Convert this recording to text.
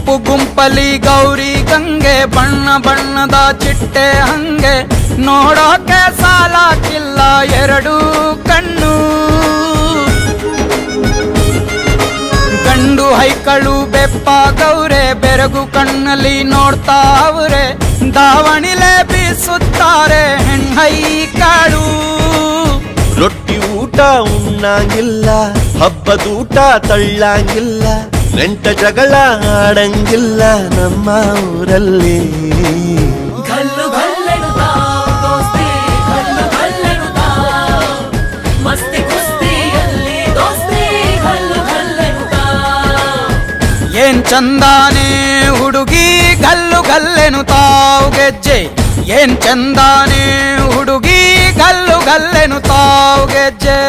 ಗುಂಪು ಗುಂಪಲಿ ಗೌರಿ ಗಂಗೆ ಬಣ್ಣ ಬಣ್ಣದ ಚಿಟ್ಟೆ ಹಂಗೆ ನೋಡೋಕೆ ಸಾಲಾಕಿಲ್ಲ ಎರಡು ಕಣ್ಣು. ಗಂಡು ಹೈಕಳು ಬೆಪ್ಪಾಗವ್ರೆ ಬೆರಗು ಕಣ್ಣಲ್ಲಿ ನೋಡ್ತಾವ್ರೆ, ದಾವಣಿಲೆ ಬೀಸುತ್ತಾರೆ ಹೆಣ್ಹೈಕಳು. ರೊಟ್ಟಿ ಊಟ ಉಣ್ಣಂಗಿಲ್ಲ, ಹಬ್ಬದೂಟ ತಳ್ಳಂಗಿಲ್ಲ, ನೆಂಟ ಜಗಳ ಆಡಂಗಿಲ್ಲ ನಮ್ಮ ಊರಲ್ಲಿ. ಗಲ್ಲು ಗಲ್ಲೆನುತಾ ದೋಸ್ತಿ ಗಲ್ಲು ಗಲ್ಲೆನುತಾ, ಮಸ್ತಿ ಕುಸ್ತಿಯಲ್ಲಿ ದೋಸ್ತಿ ಗಲ್ಲು ಗಲ್ಲೆನುತಾ. ಏನ್ ಚಂದಾನೆ ಹುಡುಗಿ ಗಲ್ಲು ಗಲ್ಲೆನುತಾವ್ ಗೆಜ್ಜೆ, ಏನ್ ಚಂದಾನೆ ಹುಡುಗಿ ಗಲ್ಲು ಗಲ್ಲೆನುತಾವ್ ಗೆಜ್ಜೆ.